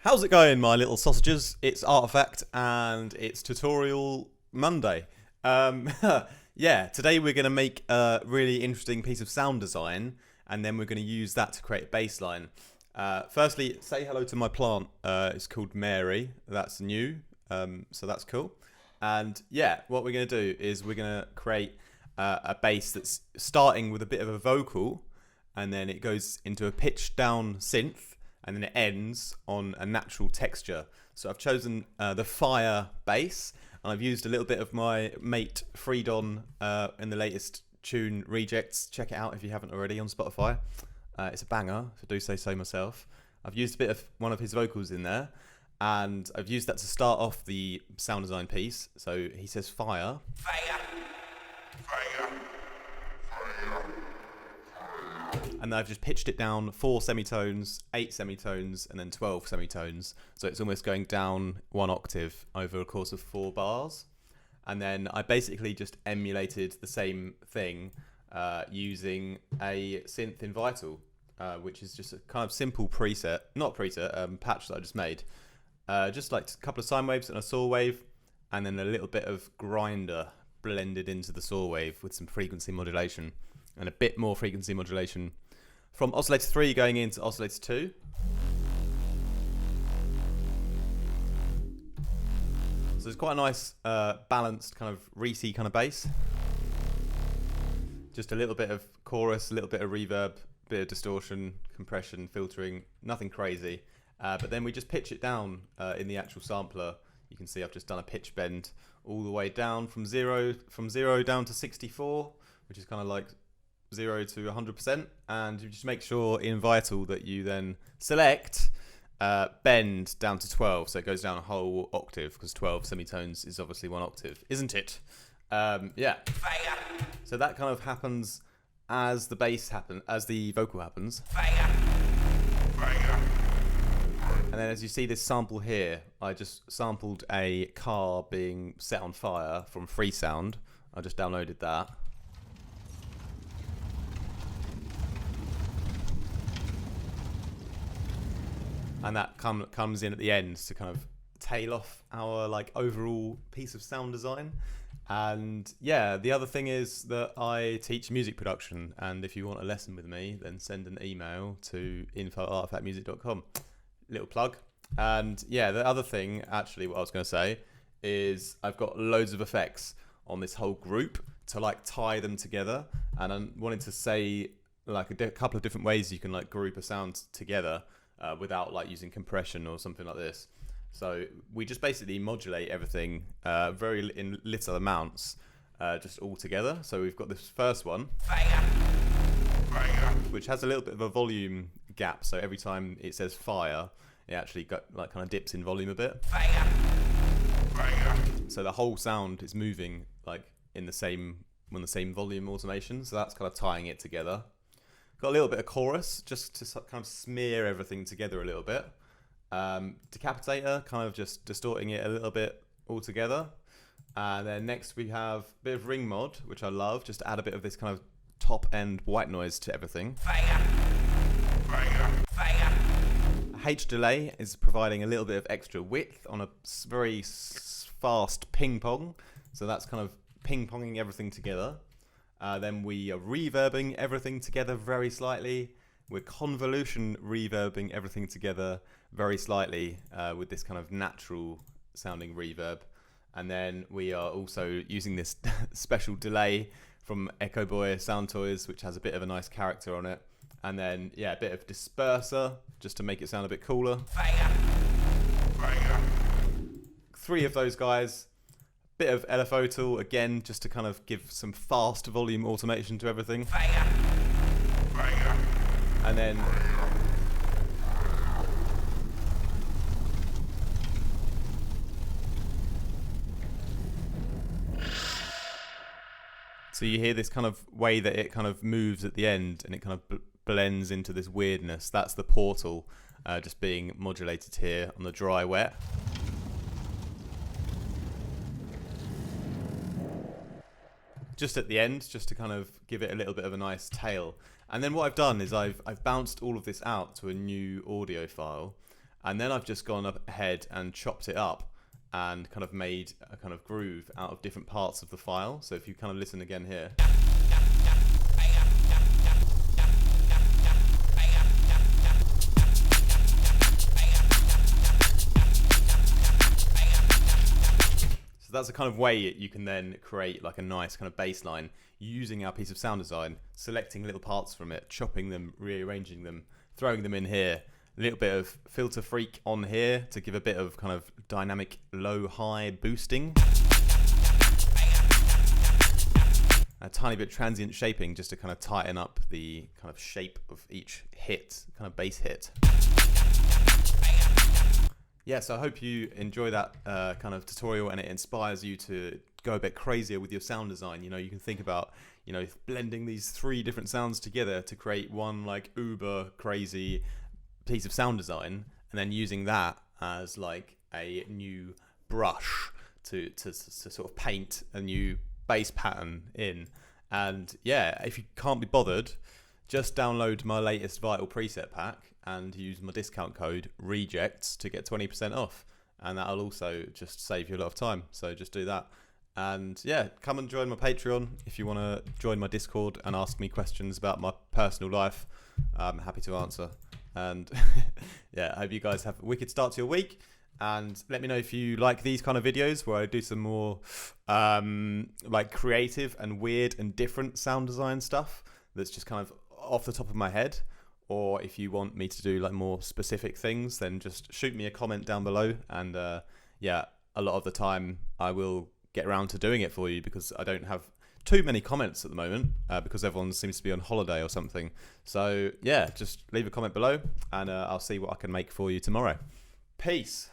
How's it going, my little sausages? It's Artifact and it's Tutorial Monday. Um, yeah, today we're going to make a really interesting piece of sound design and then we're going to use that to create a bass line. Firstly, say hello to my plant. It's called Mary. That's new, so that's cool. And yeah, what we're going to do is we're going to create a bass that's starting with a bit of a vocal and then it goes into a pitched down synth and then it ends on a natural texture. So I've chosen the Fire bass, and I've used a little bit of my mate Freedon in the latest tune Rejects. Check it out if you haven't already on Spotify. It's a banger, if I do say so myself. I've used a bit of one of his vocals in there, and I've used that to start off the sound design piece. So he says fire. Fire. Fire. Fire. And I've just pitched it down 4 semitones, 8 semitones, and then 12 semitones. So it's almost going down 1 octave over a course of 4 bars. And then I basically just emulated the same thing using a synth in Vital, which is just a kind of simple patch that I just made. Just like a couple of sine waves and a saw wave, and then a little bit of grinder blended into the saw wave with some frequency modulation and a bit more frequency modulation from oscillator 3 going into oscillator 2. So it's quite a nice balanced kind of Reese kind of bass. Just a little bit of chorus, a little bit of reverb, bit of distortion, compression, filtering, nothing crazy. But then we just pitch it down in the actual sampler. You can see I've just done a pitch bend all the way down from zero down to 64, which is kind of like 0 to 100%, and you just make sure in Vital that you then select bend down to 12, so it goes down a whole octave, because 12 semitones is obviously 1 octave, isn't it? Yeah. So that kind of happens as the vocal happens. And then as you see this sample here, I just sampled a car being set on fire from Freesound. I just downloaded that. And that comes in at the end to kind of tail off our like overall piece of sound design. And yeah, the other thing is that I teach music production, and if you want a lesson with me, then send an email to info@artifactmusic.com. Little plug. And yeah, the other thing, actually, what I was going to say is I've got loads of effects on this whole group to like tie them together, and I'm wanting to say like a couple of different ways you can like group a sound together. Without like using compression or something like this. So we just basically modulate everything in little amounts, just all together. So we've got this first one, which has a little bit of a volume gap. So every time it says fire, it actually kind of dips in volume a bit. So the whole sound is moving like on the same volume automation. So that's kind of tying it together. Got a little bit of chorus just to kind of smear everything together a little bit. Decapitator, kind of just distorting it a little bit all together. And then next we have a bit of ring mod, which I love, just to add a bit of this kind of top end white noise to everything. H delay is providing a little bit of extra width on a very fast ping pong. So that's kind of ping ponging everything together. Then we are reverbing everything together very slightly. We're convolution reverbing everything together very slightly with this kind of natural sounding reverb. And then we are also using this special delay from Echo Boy Sound Toys, which has a bit of a nice character on it. And then, yeah, a bit of disperser just to make it sound a bit cooler. 3 of those guys. Bit of LFO tool again, just to kind of give some fast volume automation to everything. And then so you hear this kind of way that it kind of moves at the end, and it kind of blends into this weirdness. That's the portal just being modulated here on the dry wet. Just at the end, just to kind of give it a little bit of a nice tail. And then what I've done is I've bounced all of this out to a new audio file, And then I've just gone up ahead and chopped it up and kind of made a kind of groove out of different parts of the file. So if you kind of listen again here. So that's a kind of way you can then create like a nice kind of bass line using our piece of sound design, selecting little parts from it, chopping them, rearranging them, throwing them in here. A little bit of filter freak on here to give a bit of kind of dynamic low-high boosting. A tiny bit transient shaping just to kind of tighten up the kind of shape of each hit, kind of bass hit. Yeah, so I hope you enjoy that kind of tutorial and it inspires you to go a bit crazier with your sound design. You know, you can think about, you know, blending these 3 different sounds together to create one like uber crazy piece of sound design, and then using that as like a new brush to sort of paint a new bass pattern in. And yeah, if you can't be bothered, just download my latest Vital preset pack and use my discount code REJECTS to get 20% off, and that'll also just save you a lot of time. So just do that. And yeah, come and join my Patreon if you want to join my Discord and ask me questions about my personal life. I'm happy to answer. And yeah, I hope you guys have a wicked start to your week. And let me know if you like these kind of videos where I do some more like creative and weird and different sound design stuff that's just kind of off the top of my head. Or if you want me to do like more specific things, then just shoot me a comment down below. And yeah, a lot of the time I will get around to doing it for you, because I don't have too many comments at the moment because everyone seems to be on holiday or something. So yeah, just leave a comment below and I'll see what I can make for you tomorrow. Peace.